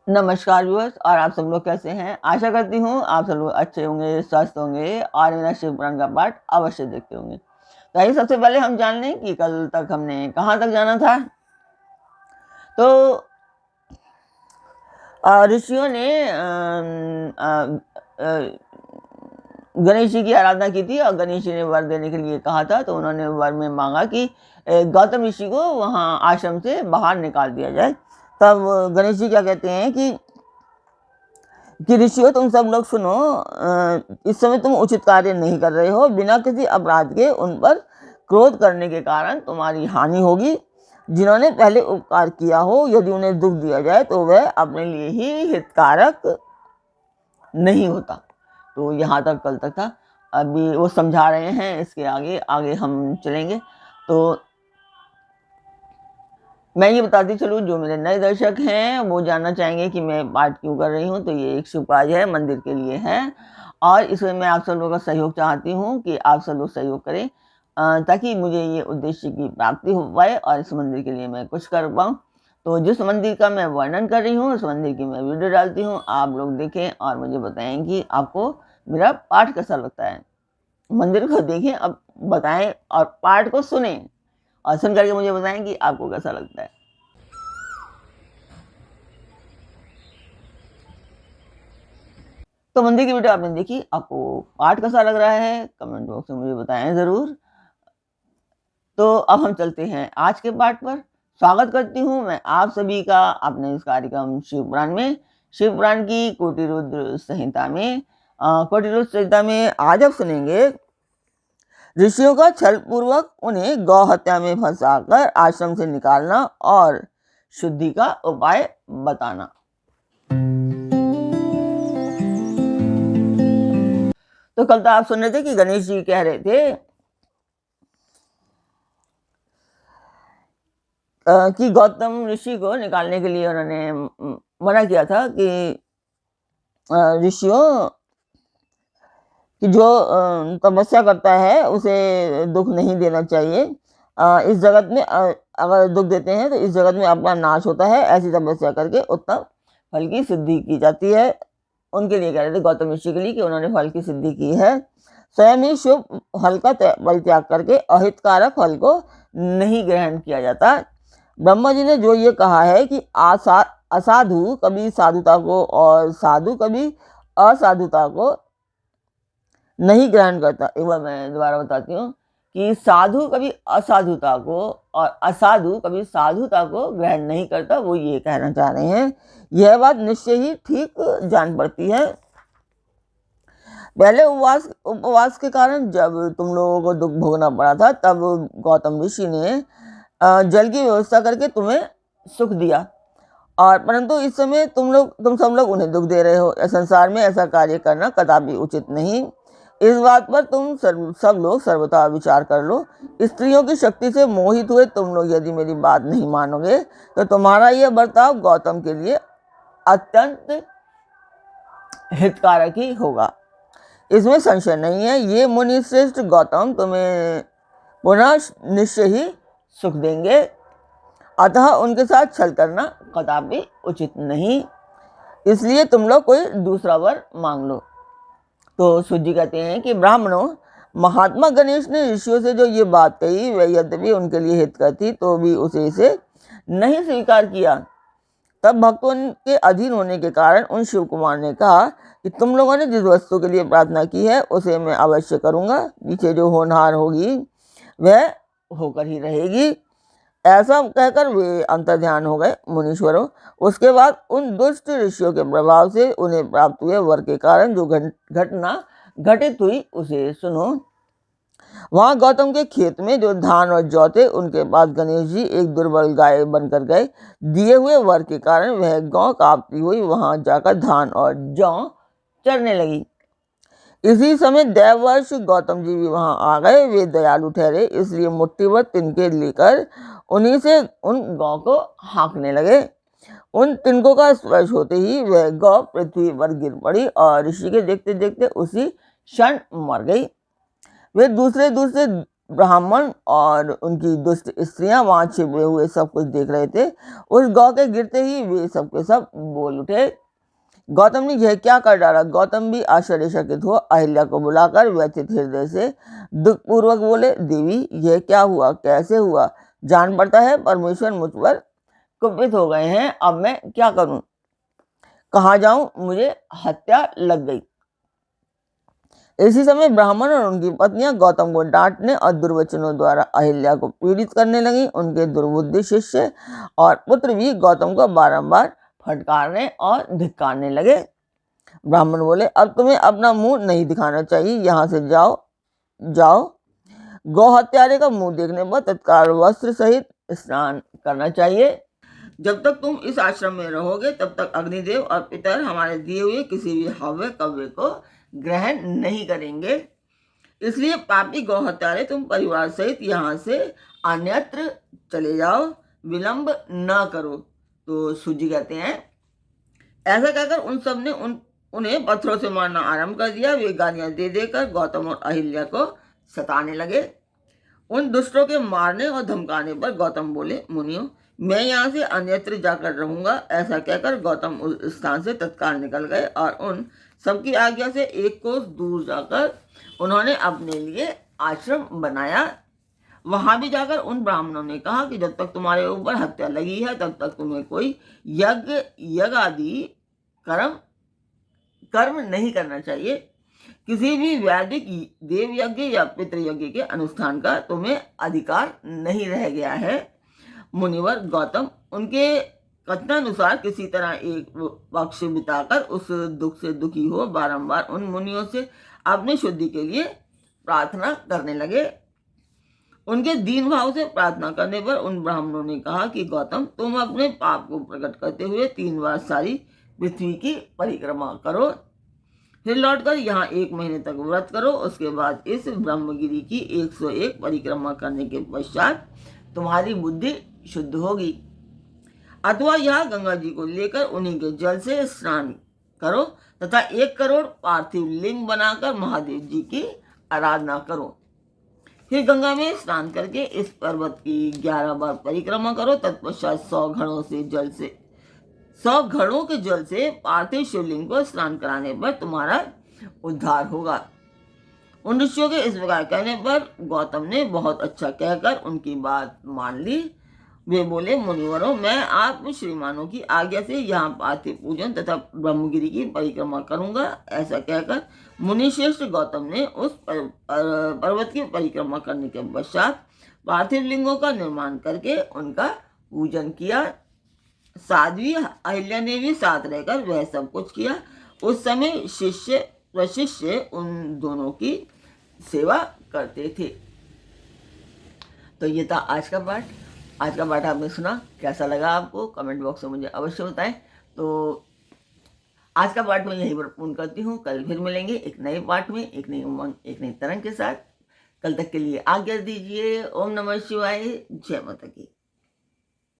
नमस्कार व्यूअर्स, और आप सब लोग कैसे हैं। आशा करती हूँ आप सब लोग अच्छे होंगे, स्वस्थ होंगे और मेरा शिव पुराण का पाठ अवश्य देखते होंगे। तो आइए सबसे पहले हम जान लें कि कल तक हमने कहाँ तक जाना था। तो ऋषियों ने गणेश जी की आराधना की थी और गणेश जी ने वर देने के लिए कहा था। तो उन्होंने वर में मांगा कि गौतम ऋषि को वहाँ आश्रम से बाहर निकाल दिया जाए। तब गणेश जी क्या कहते हैं कि ऋषियों, तुम सब लोग सुनो, इस समय तुम उचित कार्य नहीं कर रहे हो। बिना किसी अपराध के उन पर क्रोध करने के कारण तुम्हारी हानि होगी। जिन्होंने पहले उपकार किया हो, यदि उन्हें दुख दिया जाए तो वह अपने लिए ही हितकारक नहीं होता। तो यहाँ तक कल तक था। अभी वो समझा रहे हैं, इसके आगे आगे हम चलेंगे। तो मैं ये बताती चलूँ, जो मेरे नए दर्शक हैं वो जानना चाहेंगे कि मैं पाठ क्यों कर रही हूँ। तो ये एक शुभ कार्य है, मंदिर के लिए है, और इसमें मैं आप सब लोगों का सहयोग चाहती हूँ कि आप सब लोग सहयोग करें, ताकि मुझे ये उद्देश्य की प्राप्ति हो पाए और इस मंदिर के लिए मैं कुछ कर पाऊँ। तो जिस मंदिर का मैं वर्णन कर रही हूँ, उस मंदिर की मैं वीडियो डालती हूँ, आप लोग देखें और मुझे बताएं कि आपको मेरा पाठ कैसा लगता है। मंदिर को देखें, अब बताएं, और पाठ को सुने और सुन करके मुझे बताएं कि आपको कैसा लगता है। तो मंदिर की वीडियो आपने देखी, आपको पाठ कैसा लग रहा है कमेंट बॉक्स में मुझे बताएं ज़रूर। तो अब हम चलते हैं आज के पाठ पर। स्वागत करती हूँ मैं आप सभी का अपने इस कार्यक्रम शिव पुराण में। शिव पुराण की कोटिरुद्र संहिता में आज आप सुनेंगे ऋषियों का छल पूर्वक उन्हें गौ हत्या में फंसाकर आश्रम से निकालना और शुद्धि का उपाय बताना। तो कल तो आप सुन रहे थे कि गणेश जी कह रहे थे कि गौतम ऋषि को निकालने के लिए उन्होंने मना किया था कि ऋषियों कि जो तपस्या करता है उसे दुख नहीं देना चाहिए। इस जगत में अगर दुख देते हैं तो इस जगत में अपना नाश होता है। ऐसी तपस्या करके उत्तम फल की सिद्धि की जाती है। उनके लिए कह रहे थे, गौतम ऋषि के लिए, कि उन्होंने फल की सिद्धि की है। स्वयं ही शुभ फल का परित्याग करके अहितकारक फल को नहीं ग्रहण किया जाता। ब्रह्मा जी ने जो ये कहा है कि असाधु कभी साधुता को और साधु कभी असाधुता को नहीं ग्रहण करता। एक बार मैं दोबारा बताती हूँ कि साधु कभी असाधुता को और असाधु कभी साधुता को ग्रहण नहीं करता। वो ये कहना चाह रहे हैं। यह बात निश्चय ही ठीक जान पड़ती है। पहले उपवास के कारण जब तुम लोगों को दुख भोगना पड़ा था, तब गौतम ऋषि ने जल की व्यवस्था करके तुम्हें सुख दिया, और परंतु इस समय तुम सब लोग उन्हें दुख दे रहे हो। संसार में ऐसा कार्य करना कदापि उचित नहीं। इस बात पर तुम सब लोग सर्वथा विचार कर लो। स्त्रियों की शक्ति से मोहित हुए तुम लोग यदि मेरी बात नहीं मानोगे तो तुम्हारा यह बर्ताव गौतम के लिए अत्यंत हितकारक ही होगा, इसमें संशय नहीं है। ये मुनि श्रेष्ठ गौतम तुम्हें पुनः निश्चय ही सुख देंगे, अतः उनके साथ छल करना कदापि उचित नहीं। इसलिए तुम लोग कोई दूसरा वर मांग लो। तो सूत जी कहते हैं कि ब्राह्मणों, महात्मा गणेश ने ऋषियों से जो ये बात कही वह यद्यपि उनके लिए हितकर थी तो भी उसे इसे नहीं स्वीकार किया। तब भक्तों के अधीन होने के कारण उन शिव कुमार ने कहा कि तुम लोगों ने जिस वस्तु के लिए प्रार्थना की है उसे मैं अवश्य करूँगा। पीछे जो होनहार होगी वह होकर ही रहेगी। ऐसा कहकर वे अंतर्ध्यान हो गए मुनीश्वरों। उसके बाद उन दुष्ट ऋषियों के प्रभाव से उन्हें प्राप्त हुए वर के कारण जो घटना घटित हुई उसे सुनो। वहां गौतम के खेत में जो धान और जौ थे, उनके पास गणेश जी एक दुर्बल गाय बनकर गए। दिए हुए वर के कारण वह गौ कांपती हुई वहां जाकर धान और जौ चरने लगी। इसी समय देववर्ष गौतम जी भी वहां आ गए। वे दयालु ठहरे, इसलिए मुट्ठी भर तिनके लेकर उन्हीं से उन गौ को हाँकने लगे। उन तिनकों का स्पर्श होते ही वह गौ पृथ्वी पर गिर पड़ी और ऋषि के देखते देखते उसी क्षण मर गई। वे दूसरे ब्राह्मण और उनकी दुष्ट स्त्रियां वहां छिपे हुए सब कुछ देख रहे थे। उस गौ के गिरते ही वे सब के सब बोल उठे। गौतम ने यह क्या कर डाला? गौतम भी आश्चर्यचकित हुआ। अहिल्या को बुलाकर व्यथित हृदय से दुखपूर्वक बोले, देवी यह क्या हुआ, कैसे हुआ? जान पड़ता है परमेश्वर मुझ पर कुपित हो गए हैं, अब मैं क्या करूं, कहाँ जाऊं, मुझे हत्या लग गई। इसी समय ब्राह्मण और उनकी पत्नियां गौतम को डांटने और दुर्वचनों द्वारा अहिल्या को पीड़ित करने लगी। उनके दुर्बुद्धि शिष्य और पुत्र भी गौतम को बारंबार फटकारने और धिक्कारने लगे। ब्राह्मण बोले, अब तुम्हें अपना मुंह नहीं दिखाना चाहिए, यहाँ से जाओ जाओ। गौ हत्यारे का मुंह देखने पर तत्काल वस्त्र सहित स्नान करना चाहिए। जब तक तुम इस आश्रम में रहोगे तब तक अग्निदेव और पितर हमारे दिए हुए किसी भी हव्य कव्य को ग्रहण नहीं करेंगे। इसलिए पापी गौ हत्यारे, तुम परिवार सहित यहाँ से अन्यत्र चले जाओ, विलंब न करो। तो सूजी कहते हैं, ऐसा कहकर उन सब ने उन्हें पत्थरों से मारना आरंभ कर दिया। वे गालियां दे देकर गौतम और अहिल्या को सताने लगे। उन दुष्टों के मारने और धमकाने पर गौतम बोले, मुनियों मैं यहाँ से अन्यत्र जाकर रहूंगा। ऐसा कहकर गौतम उस स्थान से तत्काल निकल गए और उन सबकी आज्ञा से एक कोस दूर जाकर उन्होंने अपने लिए आश्रम बनाया। वहां भी जाकर उन ब्राह्मणों ने कहा कि जब तक तुम्हारे ऊपर हत्या लगी है तब तक तुम्हें कोई यज्ञ आदि कर्म नहीं करना चाहिए। किसी भी वैदिक देव यज्ञ या पितृ यज्ञ के अनुष्ठान का तुम्हें अधिकार नहीं रह गया है। मुनिवर गौतम उनके कथनानुसार किसी तरह एक पक्ष बिताकर उस दुख से दुखी हो बारंबार उन मुनियों से अपनी शुद्धि के लिए प्रार्थना करने लगे। उनके दीन भाव से प्रार्थना करने पर उन ब्राह्मणों ने कहा कि गौतम तुम अपने पाप को प्रकट करते हुए 3 बार सारी पृथ्वी की परिक्रमा करो, फिर लौटकर यहाँ 1 महीने तक व्रत करो। उसके बाद इस ब्रह्मगिरी की 101 परिक्रमा करने के पश्चात तुम्हारी बुद्धि शुद्ध होगी। अथवा यहाँ गंगा जी को लेकर उन्हीं के जल से स्नान करो तथा 1 करोड़ पार्थिव लिंग बनाकर महादेव जी की आराधना करो। फिर गंगा में स्नान करके इस पर्वत की 11 बार परिक्रमा करो। तत्पश्चात 100 घड़ों के जल से पार्थिव शिवलिंग को स्नान कराने पर तुम्हारा उद्धार होगा। उन ऋषियों के इस प्रकार कहने पर गौतम ने बहुत अच्छा कहकर उनकी बात मान ली। वे बोले, मुनिवरों मैं आप श्रीमानों की आज्ञा से यहाँ पार्थिव पूजन तथा ब्रह्मगिरी की परिक्रमा करूंगा। ऐसा कहकर मुनिश्रेष्ठ गौतम ने उस पर्वत की परिक्रमा करने के पश्चात पार्थिव लिंगों का निर्माण करके उनका पूजन किया। साध्वी अहिल्या ने भी साथ रहकर वह सब कुछ किया। उस समय शिष्य प्रशिष्य उन दोनों की सेवा करते थे। तो ये था आज का पाठ। आज का पाठ आपने सुना, कैसा लगा आपको कमेंट बॉक्स में मुझे अवश्य बताएं। तो आज का पाठ मैं यहीं पर पूर्ण करती हूँ। कल फिर मिलेंगे एक नए पाठ में, एक नई उमंग, एक नई तरंग के साथ। कल तक के लिए आज्ञा दीजिए। ओम नमः शिवाय। जय माता की।